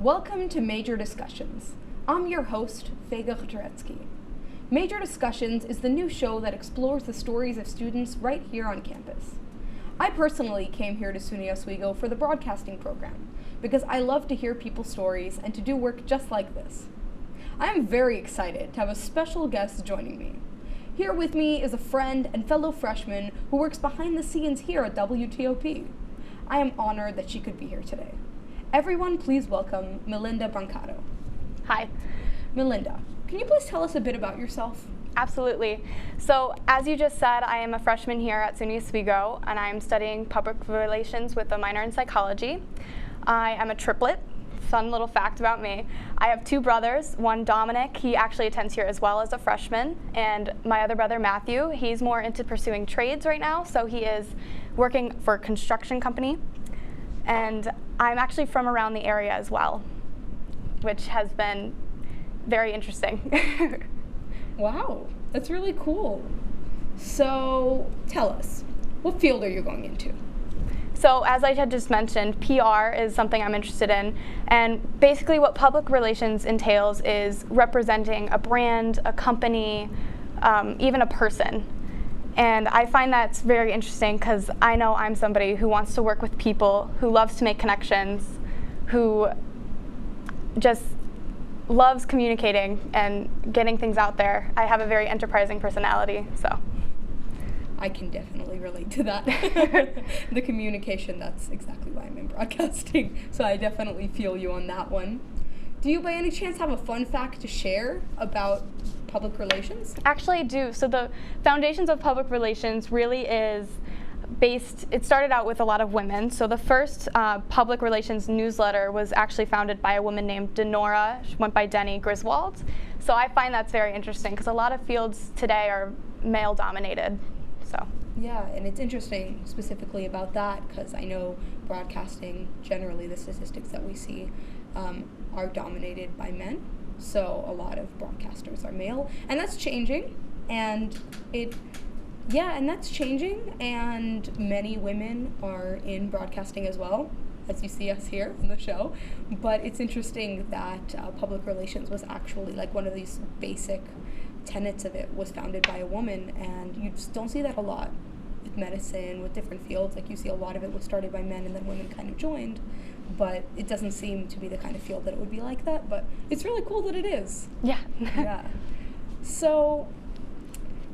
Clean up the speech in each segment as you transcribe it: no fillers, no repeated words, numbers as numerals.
Welcome to Major Discussions. I'm your host, Vega Khataretsky. Major Discussions is the new show that explores the stories of students right here on campus. I personally came here to SUNY Oswego for the broadcasting program because I love to hear people's stories and to do work just like this. I am very excited to have a special guest joining me. Here with me is a friend and fellow freshman who works behind the scenes here at WTOP. I am honored that she could be here today. Everyone, please welcome Melinda Brancato. Hi. Melinda, can you please tell us a bit about yourself? Absolutely. So, as you just said, I am a freshman here at SUNY Oswego, and I'm studying public relations with a minor in psychology. I am a triplet. Fun little fact about me. I have two brothers, one Dominic, he actually attends here as well as a freshman, and my other brother Matthew, he's more into pursuing trades right now, so he is working for a construction company. And I'm actually from around the area as well, which has been very interesting. Wow, that's really cool. So tell us, what field are you going into? So as I had just mentioned, PR is something I'm interested in, and basically what public relations entails is representing a brand, a company, even a person. And I find that's very interesting because I know I'm somebody who wants to work with people, who loves to make connections, who just loves communicating and getting things out there. I have a very enterprising personality, so. I can definitely relate to that. The communication, that's exactly why I'm in broadcasting. So I definitely feel you on that one. Do you by any chance have a fun fact to share about public relations? Actually, I do. So the foundations of public relations really is based, it started out with a lot of women. So the first public relations newsletter was actually founded by a woman named Denora. She went by Denny Griswold. So I find that's very interesting because a lot of fields today are male dominated. So. Yeah, and it's interesting specifically about that because I know broadcasting, generally the statistics that we see are dominated by men. So a lot of broadcasters are male, and that's changing. And that's changing. And many women are in broadcasting as well, as you see us here on the show. But it's interesting that public relations was actually like one of these basic tenets of it was founded by a woman, and you just don't see that a lot with medicine, with different fields. Like you see a lot of it was started by men and then women kind of joined, but it doesn't seem to be the kind of field that it would be like that, but it's really cool that it is. Yeah. Yeah. So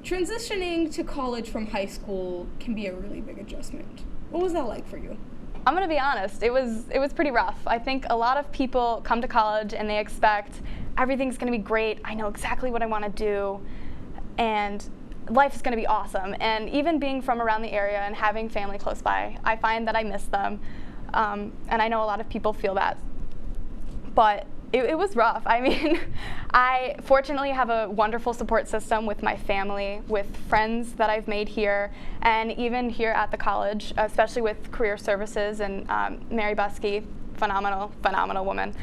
transitioning to college from high school can be a really big adjustment. What was that like for you? I'm gonna be honest, it was pretty rough. I think a lot of people come to college and they expect everything's gonna be great, I know exactly what I wanna do, and life is gonna be awesome. And even being from around the area and having family close by, I find that I miss them. And I know a lot of people feel that. But it was rough. I mean, I fortunately have a wonderful support system with my family, with friends that I've made here, and even here at the college, especially with career services and Mary Buskey, phenomenal woman.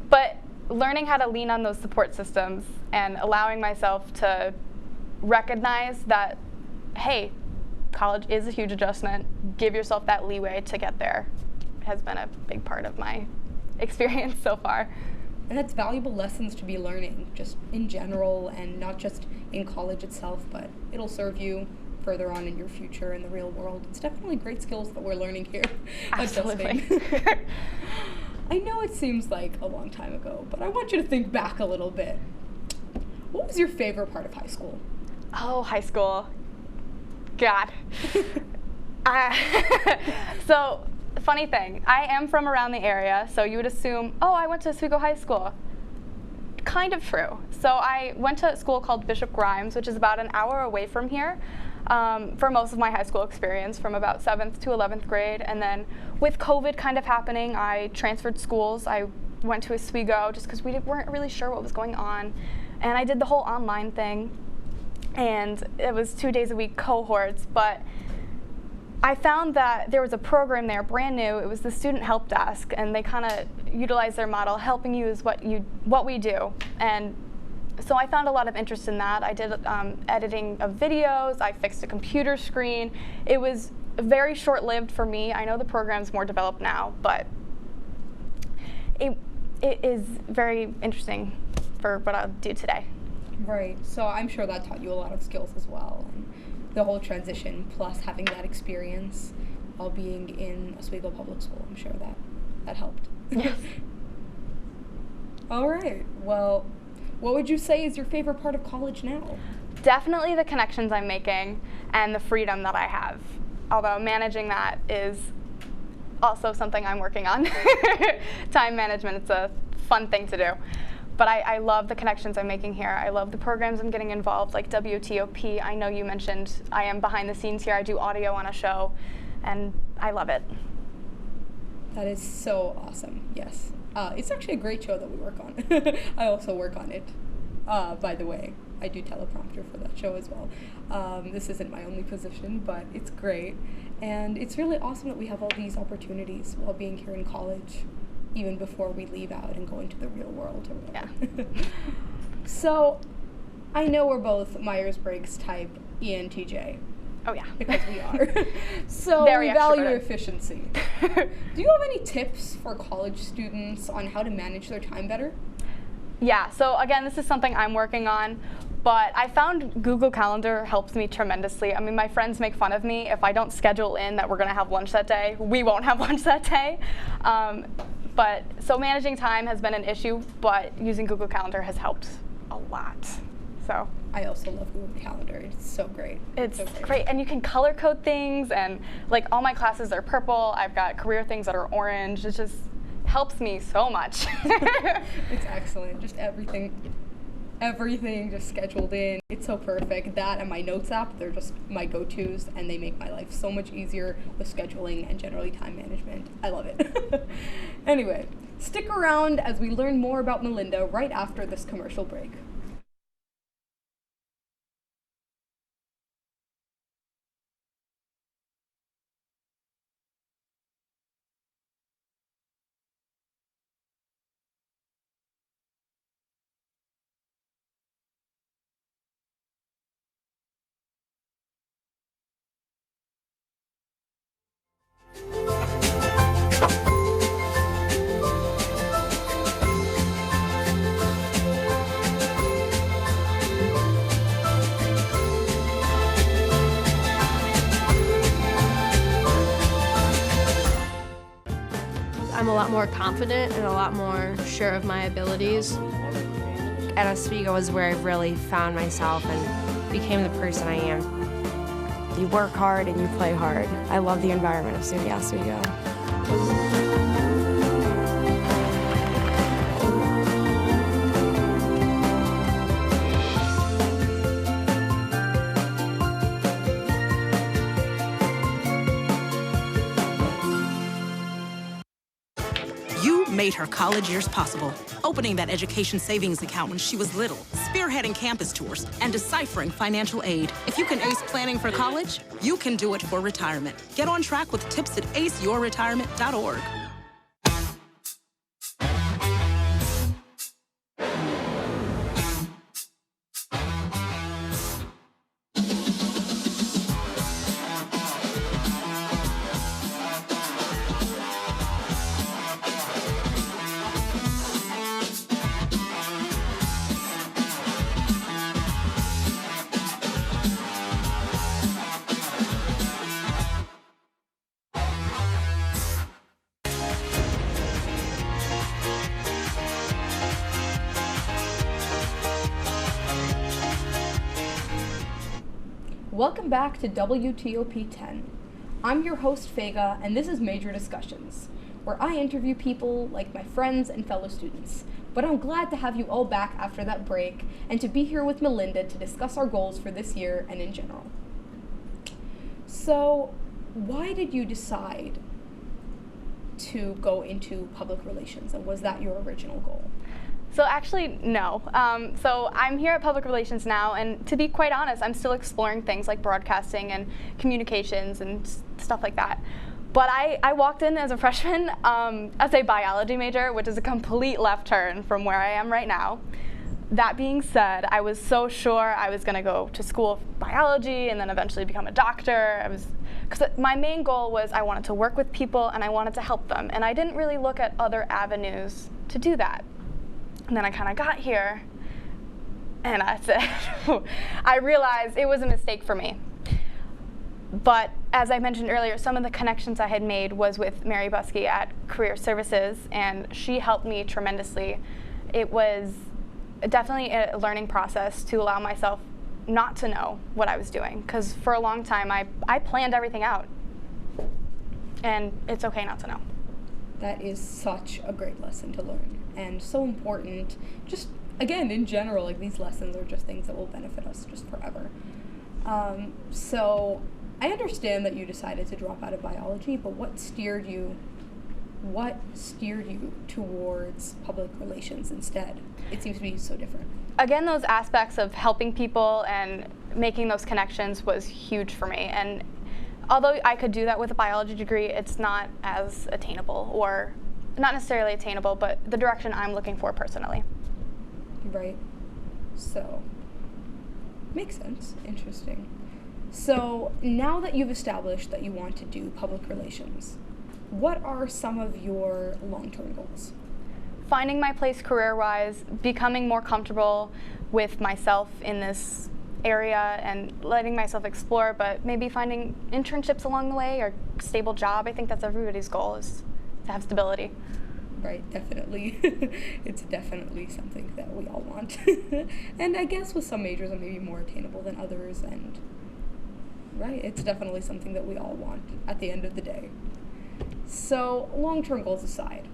But learning how to lean on those support systems and allowing myself to recognize that, hey, college is a huge adjustment, give yourself that leeway to get there, has been a big part of my experience so far. And that's valuable lessons to be learning, just in general and not just in college itself, but it'll serve you further on in your future in the real world. It's definitely great skills that we're learning here. Absolutely. I know it seems like a long time ago, but I want you to think back a little bit. What was your favorite part of high school? Oh, high school. God. So, funny thing, I am from around the area, so you would assume, oh, I went to Oswego High School. Kind of true. So I went to a school called Bishop Grimes, which is about an hour away from here, for most of my high school experience, from about 7th to 11th grade. And then with COVID kind of happening, I transferred schools. I went to Oswego just because we weren't really sure what was going on. And I did the whole online thing, and it was 2 days a week cohorts, but I found that there was a program there, brand new. It was the Student Help Desk, and they kind of utilized their model, helping you is what we do. And so I found a lot of interest in that. I did editing of videos. I fixed a computer screen. It was very short-lived for me. I know the program's more developed now, but it is very interesting for what I'll do today. Right. So I'm sure that taught you a lot of skills as well, and the whole transition plus having that experience while being in Oswego Public School. I'm sure that helped. Yes. All right. Well, what would you say is your favorite part of college now? Definitely the connections I'm making and the freedom that I have. Although managing that is also something I'm working on. Time management, it's a fun thing to do. But I love the connections I'm making here. I love the programs I'm getting involved, like WTOP. I know you mentioned I am behind the scenes here. I do audio on a show, and I love it. That is so awesome. Yes. It's actually a great show that we work on. I also work on it, by the way. I do teleprompter for that show as well. This isn't my only position, but it's great. And it's really awesome that we have all these opportunities while being here in college, even before we leave out and go into the real world or whatever. Yeah. So, I know we're both Myers-Briggs type ENTJ. Oh yeah. Because we are. So Very we value extroverted. efficiency. Do you have any tips for college students on how to manage their time better? Yeah, so again, this is something I'm working on, but I found Google Calendar helps me tremendously. I mean, my friends make fun of me if I don't schedule in that we're gonna have lunch that day. We won't have lunch that day. So managing time has been an issue, but using Google Calendar has helped a lot. So I also love Google Calendar. It's so great. it's so great, and you can color code things, and like all my classes are purple. I've got career things that are orange. It just helps me so much. It's excellent. Just everything just scheduled in. It's so perfect. That and my notes app, they're just my go-tos, and they make my life so much easier with scheduling and generally time management. I love it. Anyway, stick around as we learn more about Melinda right after this commercial break. I'm a lot more confident and a lot more sure of my abilities. At Oswego is where I really found myself and became the person I am. You work hard and you play hard. I love the environment of SUNY Oswego. You made her college years possible, opening that education savings account when she was little, spearheading campus tours, and deciphering financial aid. If you can ace planning for college, you can do it for retirement. Get on track with tips at aceyourretirement.org. Welcome back to WTOP 10. I'm your host, Fega, and this is Major Discussions, where I interview people like my friends and fellow students. But I'm glad to have you all back after that break and to be here with Melinda to discuss our goals for this year and in general. So, why did you decide to go into public relations, and was that your original goal? So actually, no. So I'm here at Public Relations now, and to be quite honest, I'm still exploring things like broadcasting and communications and stuff like that. But I walked in as a freshman as a biology major, which is a complete left turn from where I am right now. That being said, I was so sure I was going to go to school for biology and then eventually become a doctor. I was because my main goal was I wanted to work with people and I wanted to help them, and I didn't really look at other avenues to do that. And then I kind of got here, and I said, I realized it was a mistake for me. But as I mentioned earlier, some of the connections I had made was with Mary Buskey at Career Services, and she helped me tremendously. It was definitely a learning process to allow myself not to know what I was doing, because for a long time I planned everything out, and it's okay not to know. That is such a great lesson to learn, and so important. Just again, in general, like these lessons are just things that will benefit us just forever. So I understand that you decided to drop out of biology, but what steered you towards public relations instead? It seems to be so different. Again, those aspects of helping people and making those connections was huge for me. And although I could do that with a biology degree, it's not as attainable, or not necessarily attainable, but the direction I'm looking for personally. Right. So, makes sense. Interesting. So, now that you've established that you want to do public relations, what are some of your long-term goals? Finding my place career-wise, becoming more comfortable with myself in this area and letting myself explore, but maybe finding internships along the way or stable job. I think that's everybody's goal, is to have stability. Right, definitely. It's definitely something that we all want. And I guess with some majors it may be more attainable than others, and right, it's definitely something that we all want at the end of the day. So, long-term goals aside,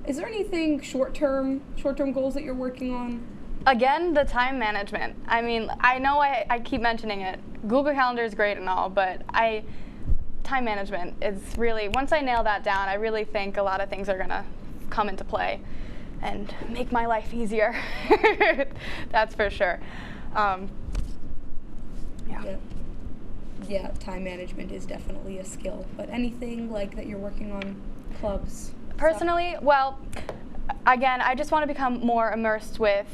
is there anything short-term goals that you're working on? Again, the time management. I mean, I know I keep mentioning it. Google Calendar is great and all, but time management is really, once I nail that down, I really think a lot of things are gonna come into play and make my life easier. That's for sure. Yeah, time management is definitely a skill, but anything like that you're working on, clubs? Personally, well, again, I just want to become more immersed with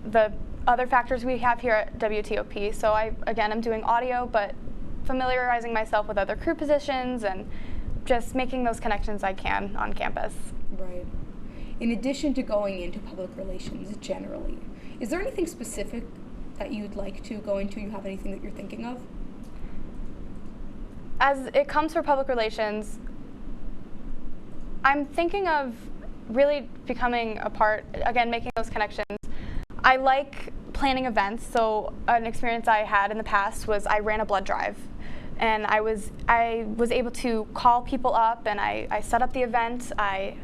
the other factors we have here at WTOP. So I'm doing audio, but familiarizing myself with other crew positions and just making those connections I can on campus. Right. In addition to going into public relations generally, is there anything specific that you'd like to go into? You have anything that you're thinking of? As it comes for public relations, I'm thinking of really becoming a part, again, making those connections. I like planning events, so an experience I had in the past was I ran a blood drive. And I was able to call people up, and I set up the event, I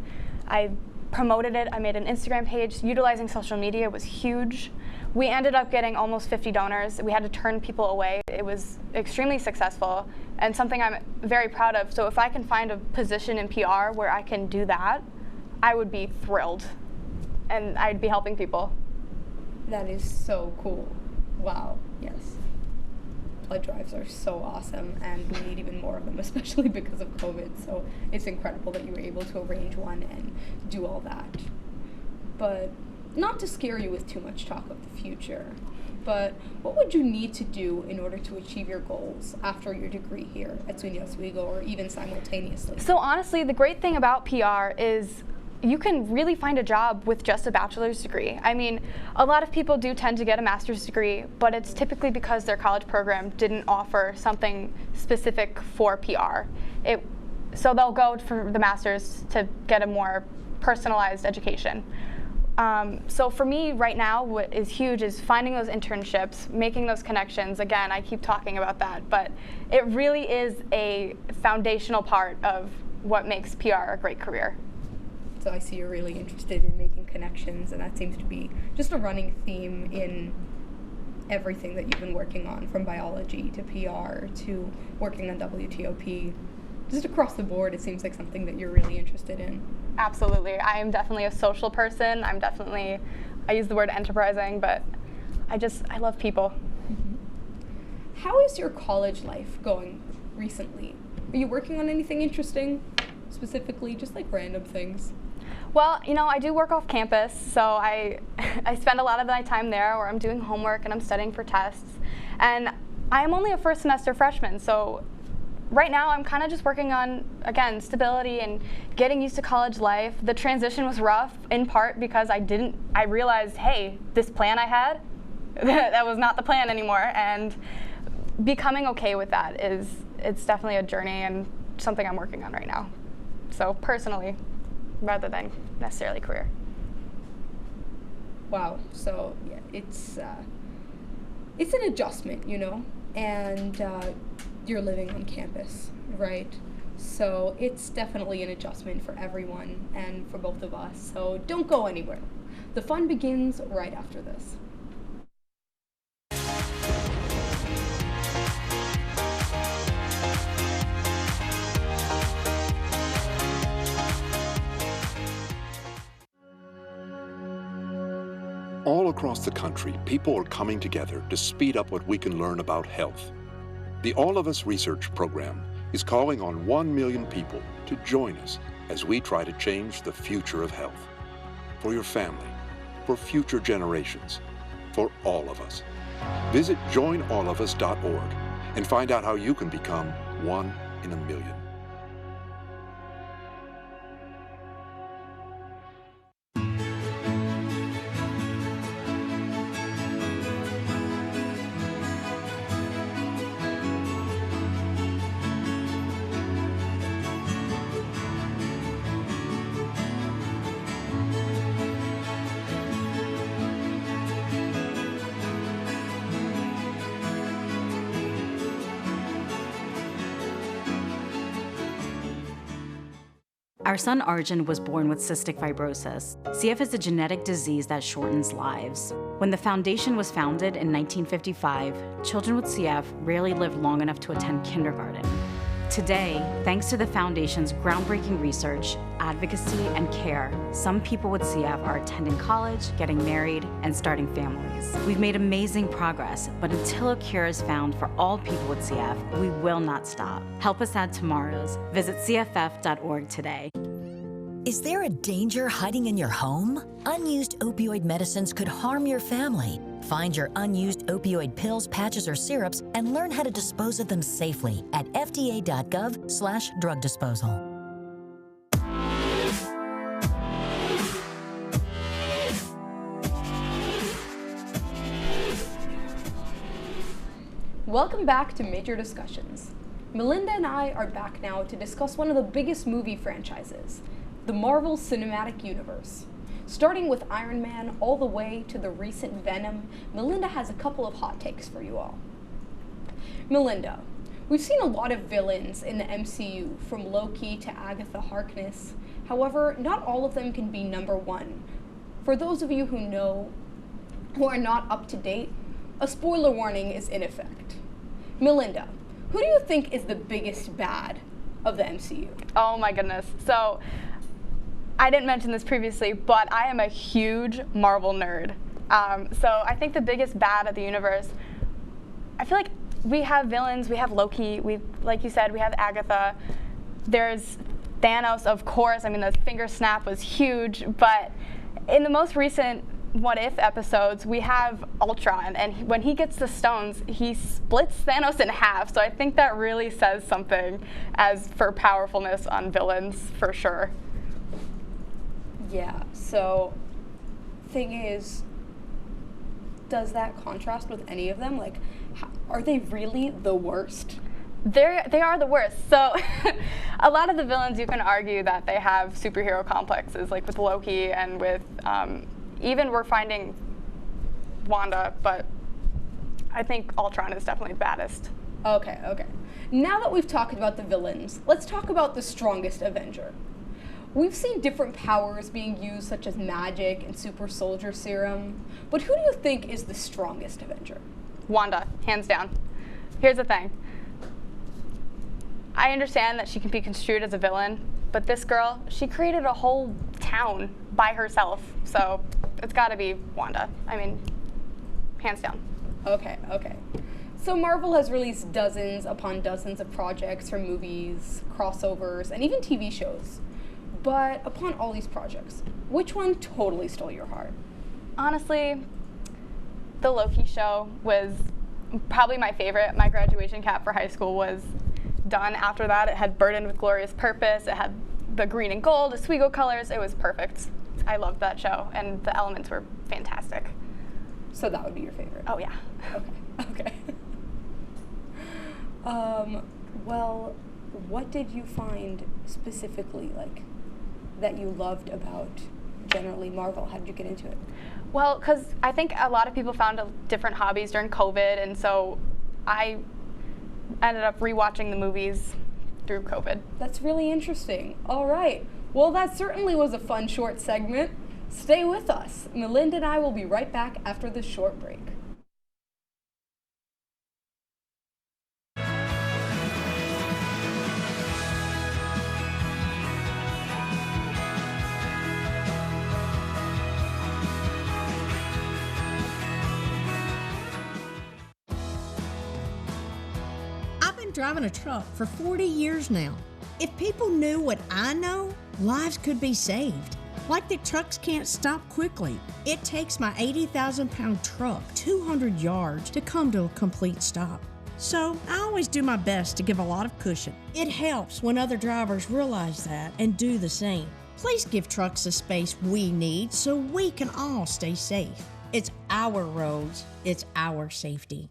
promoted it, I made an Instagram page. Utilizing social media was huge. We ended up getting almost 50 donors. We had to turn people away. It was extremely successful and something I'm very proud of. So if I can find a position in PR where I can do that, I would be thrilled, and I'd be helping people. That is so cool. Wow, yes. Blood drives are so awesome, and we need even more of them, especially because of COVID. So it's incredible that you were able to arrange one and do all that. But not to scare you with too much talk of the future, but what would you need to do in order to achieve your goals after your degree here at SUNY Oswego, or even simultaneously? So honestly, the great thing about PR is you can really find a job with just a bachelor's degree. I mean, a lot of people do tend to get a master's degree, but it's typically because their college program didn't offer something specific for PR. So they'll go for the master's to get a more personalized education. So for me right now, what is huge is finding those internships, making those connections. Again, I keep talking about that, but it really is a foundational part of what makes PR a great career. So I see you're really interested in making connections, and that seems to be just a running theme in everything that you've been working on, from biology to PR to working on WTOP. Just across the board, it seems like something that you're really interested in. Absolutely. I am definitely a social person. I use the word enterprising, but I love people. Mm-hmm. How is your college life going recently? Are you working on anything interesting, specifically, just like random things? Well, I do work off campus, so I spend a lot of my time there where I'm doing homework and I'm studying for tests. And I am only a first semester freshman, so right now I'm kind of just working on, again, stability and getting used to college life. The transition was rough in part because I realized, hey, this plan I had, that was not the plan anymore. And becoming okay with that it's definitely a journey and something I'm working on right now. So personally, rather than necessarily career. Wow. So yeah, it's an adjustment, you know, and you're living on campus, right? So it's definitely an adjustment for everyone and for both of us. So don't go anywhere. The fun begins right after this. All across the country, people are coming together to speed up what we can learn about health. The All of Us Research Program is calling on 1 million people to join us as we try to change the future of health. For your family, for future generations, for all of us. Visit joinallofus.org and find out how you can become 1 in a million. Our son Arjun was born with cystic fibrosis. CF is a genetic disease that shortens lives. When the foundation was founded in 1955, children with CF rarely lived long enough to attend kindergarten. Today, thanks to the foundation's groundbreaking research, advocacy, and care, some people with CF are attending college, getting married, and starting families. We've made amazing progress, but until a cure is found for all people with CF, we will not stop. Help us add tomorrows. Visit cff.org today. Is there a danger hiding in your home? Unused opioid medicines could harm your family. Find your unused opioid pills, patches, or syrups and learn how to dispose of them safely at fda.gov/drug disposal. Welcome back to Major Discussions. Melinda and I are back now to discuss one of the biggest movie franchises, the Marvel Cinematic Universe. Starting with Iron Man all the way to the recent Venom, Melinda has a couple of hot takes for you all. Melinda, we've seen a lot of villains in the MCU, from Loki to Agatha Harkness. However, not all of them can be number one. For those of you who are not up to date, a spoiler warning is in effect. Melinda, who do you think is the biggest bad of the MCU? Oh my goodness. So, I didn't mention this previously, but I am a huge Marvel nerd. So I think the biggest bad of the universe, I feel like we have villains, we have Loki, like you said, we have Agatha. There's Thanos, of course. I mean, the finger snap was huge, but in the most recent What If episodes, we have Ultron, and when he gets the stones, he splits Thanos in half. So I think that really says something as for powerfulness on villains, for sure. Yeah, so thing is, does that contrast with any of them? Like, are they really the worst? They are the worst. So a lot of the villains, you can argue that they have superhero complexes, like with Loki and with, even we're finding Wanda, but I think Ultron is definitely the baddest. Okay. Now that we've talked about the villains, let's talk about the strongest Avenger. We've seen different powers being used, such as magic and super soldier serum, but who do you think is the strongest Avenger? Wanda, hands down. Here's the thing. I understand that she can be construed as a villain, but this girl, she created a whole town by herself, so it's gotta be Wanda. I mean, hands down. Okay. So Marvel has released dozens upon dozens of projects for movies, crossovers, and even TV shows. But upon all these projects, which one totally stole your heart? Honestly, the Loki show was probably my favorite. My graduation cap for high school was done after that. It had Burdened with Glorious Purpose. It had the green and gold, Oswego colors. It was perfect. I loved that show, and the elements were fantastic. So that would be your favorite? Oh, yeah. Okay. Well, what did you find specifically, like, that you loved about generally Marvel? How did you get into it? Well, because I think a lot of people found different hobbies during COVID, and so I ended up rewatching the movies through COVID. That's really interesting. All right. Well, that certainly was a fun short segment. Stay with us. Melinda and I will be right back after this short break. I've been driving a truck for 40 years now. If people knew what I know, lives could be saved. Like that trucks can't stop quickly. It takes my 80,000-pound truck 200 yards to come to a complete stop. So I always do my best to give a lot of cushion. It helps when other drivers realize that and do the same. Please give trucks the space we need so we can all stay safe. It's our roads, it's our safety.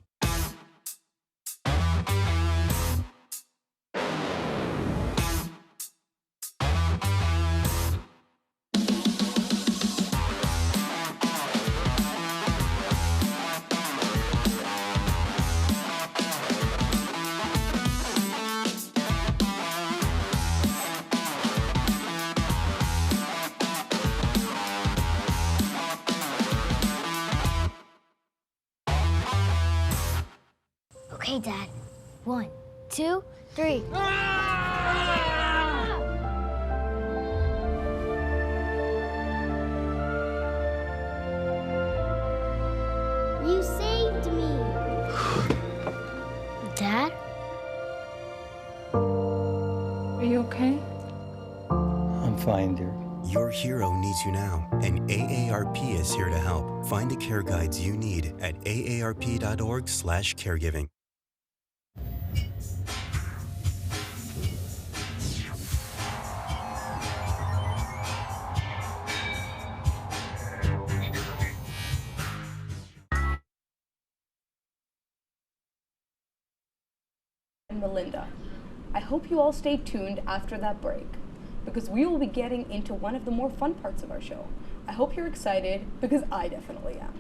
Okay, Dad. 1, 2, 3. You saved me. Dad? Are you okay? I'm fine, dear. Your hero needs you now, and AARP is here to help. Find the care guides you need at aarp.org/caregiving. Melinda, I hope you all stay tuned after that break, because we will be getting into one of the more fun parts of our show. I hope you're excited, because I definitely am.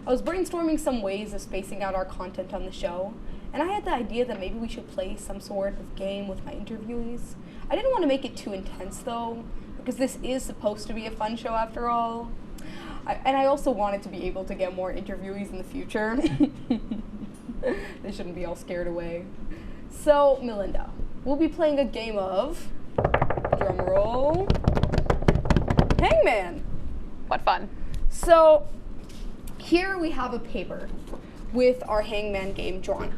I was brainstorming some ways of spacing out our content on the show, and I had the idea that maybe we should play some sort of game with my interviewees. I didn't want to make it too intense though, because this is supposed to be a fun show after all. And I also wanted to be able to get more interviewees in the future. They shouldn't be all scared away. So, Melinda, we'll be playing a game of, drumroll, Hangman. What fun. So, here we have a paper with our Hangman game drawn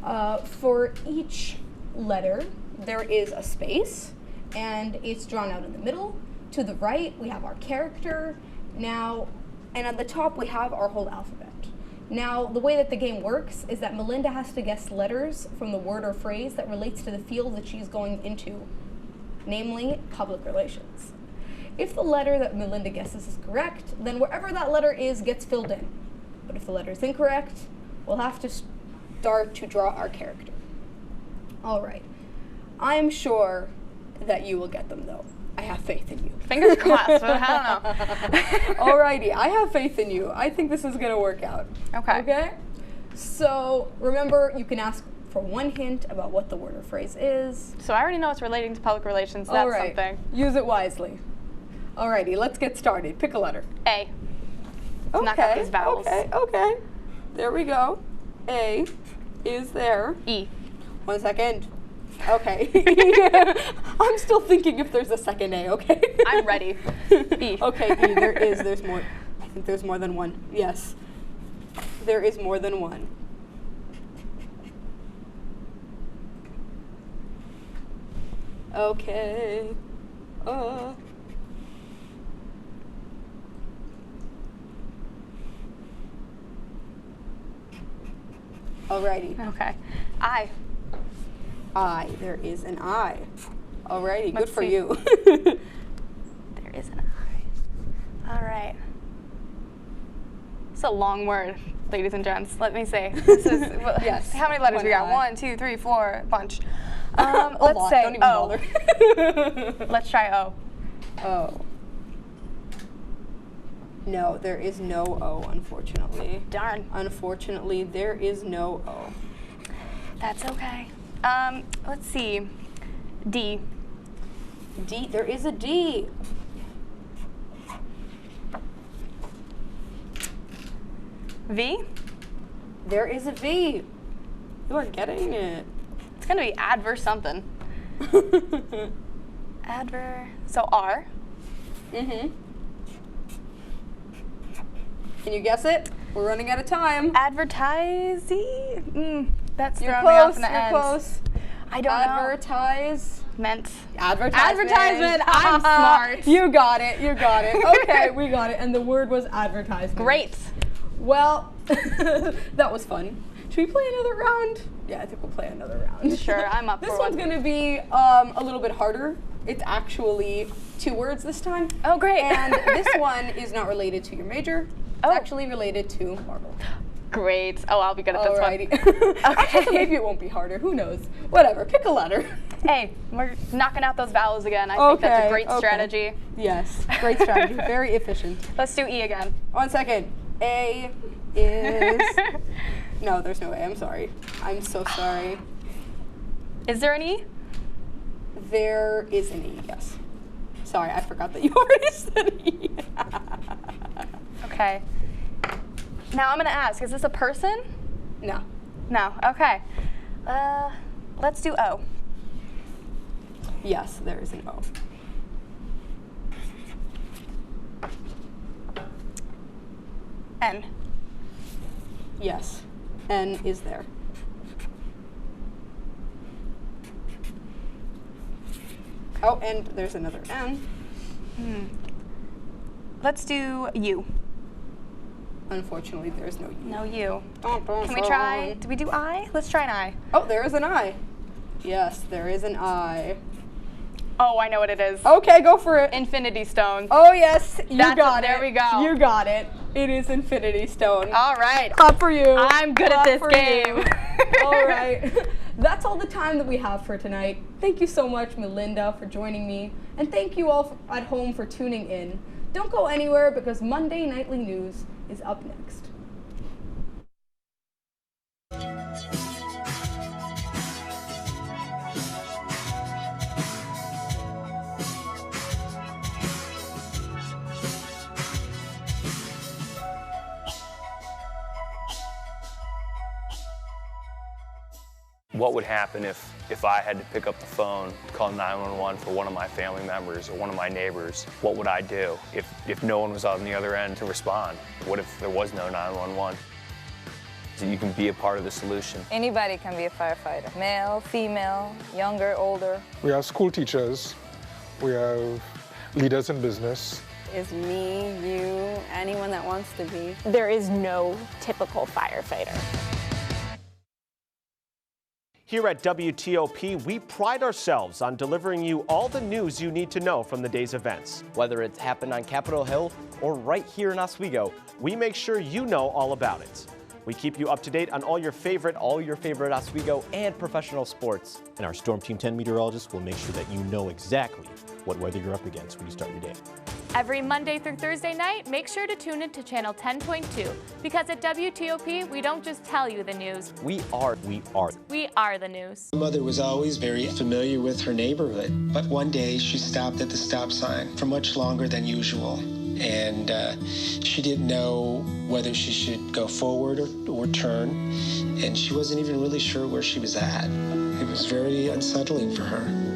on. For each letter, there is a space, and it's drawn out in the middle. To the right, we have our character. Now, and at the top, we have our whole alphabet. Now, the way that the game works is that Melinda has to guess letters from the word or phrase that relates to the field that she's going into, namely public relations. If the letter that Melinda guesses is correct, then wherever that letter is gets filled in. But if the letter is incorrect, we'll have to start to draw our character. All right. I am sure that you will get them, though. I have faith in you. Fingers crossed, but I don't know. Alrighty, I have faith in you. I think this is gonna work out. Okay. Okay? So, remember, you can ask for one hint about what the word or phrase is. So I already know it's relating to public relations, that's something. Use it wisely. Alrighty, let's get started. Pick a letter. A. Let's knock out these vowels. Okay. There we go. A is there. E. 1 second. Okay. I'm still thinking if there's a second A, okay? I'm ready. E. Okay, E, there's more. I think there's more than one. Yes. There is more than one. Okay. Alrighty. Okay. I. I. There is an I. Alrighty, good Let's for see. you. There is an I. All right. It's a long word, ladies and gents. Let me see. This is Yes. How many letters we got? I. 1, 2, 3, 4, a bunch. A Let's lot, say don't even O. bother. Let's try O. O. No, there is no O, unfortunately. Darn. Unfortunately, there is no O. That's okay. Let's see. D. D. There is a D. V. There is a V. You are getting it. It's gonna be adverse something. Adver. So R. Mm-hmm. Can you guess it? We're running out of time. Advertising. That's You're throwing me off close. in the You're end. close. I don't Advertise. know. Meant. Advertisement. I'm smart. You got it. You got it. Okay, we got it. And the word was advertisement. Great. Well, that was fun. Should we play another round? Yeah, I think we'll play another round. Sure, I'm up This for one's one. gonna be a little bit harder. It's actually 2 words this time. Oh, great. And this one is not related to your major. It's actually related to Marvel. Great. Oh, I'll be good at this Alrighty. Actually, maybe it won't be harder. Who knows? Whatever. Pick a letter. one. Hey, we're knocking out those vowels again. I think that's a great strategy. Yes, great strategy. Very efficient. Let's do E again. 1 second. A is... No, there's no A. I'm sorry. I'm so sorry. Is there an E? There is an E, yes. Sorry, I forgot that you already said E. Okay. Now I'm gonna ask, is this a person? No. No, okay. Let's do O. Yes, there is an O. N. Yes. N is there. Oh, and there's another N. Let's do U. Unfortunately, there's no U. No U. Dun, dun, Can we try, do we do I? Let's try an I. Oh, there is an I. Yes, there is an I. Oh, I know what it is. Okay, go for it. Infinity Stones. Oh, yes, you That's got it. it. There we go. You got it. It is Infinity Stone. All right. Clap for you. I'm good at Clap this for game. you. All right. That's all the time that we have for tonight. Thank you so much, Melinda, for joining me. And thank you all at home for tuning in. Don't go anywhere because Monday Nightly News is up next. What would happen if I had to pick up the phone, call 911 for one of my family members or one of my neighbors? What would I do if no one was on the other end to respond? What if there was no 911? So you can be a part of the solution. Anybody can be a firefighter, male, female, younger, older. We have school teachers, we have leaders in business. Is me, you, anyone that wants to be. There is no typical firefighter. Here at WTOP, we pride ourselves on delivering you all the news you need to know from the day's events. Whether it's happened on Capitol Hill or right here in Oswego, we make sure you know all about it. We keep you up to date on all your favorite Oswego and professional sports. And our Storm Team 10 meteorologist will make sure that you know exactly what weather you're up against when you start your day. Every Monday through Thursday night, make sure to tune in to Channel 10.2, because at WTOP, we don't just tell you the news. We are We are the news. My mother was always very familiar with her neighborhood, but one day she stopped at the stop sign for much longer than usual. And she didn't know whether she should go forward or turn, and she wasn't even really sure where she was at. It was very unsettling for her.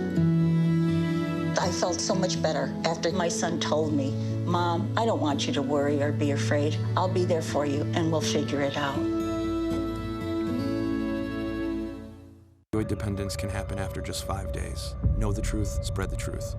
I felt so much better after my son told me, Mom, I don't want you to worry or be afraid. I'll be there for you and we'll figure it out. Opioid dependence can happen after just 5 days. Know the truth, spread the truth.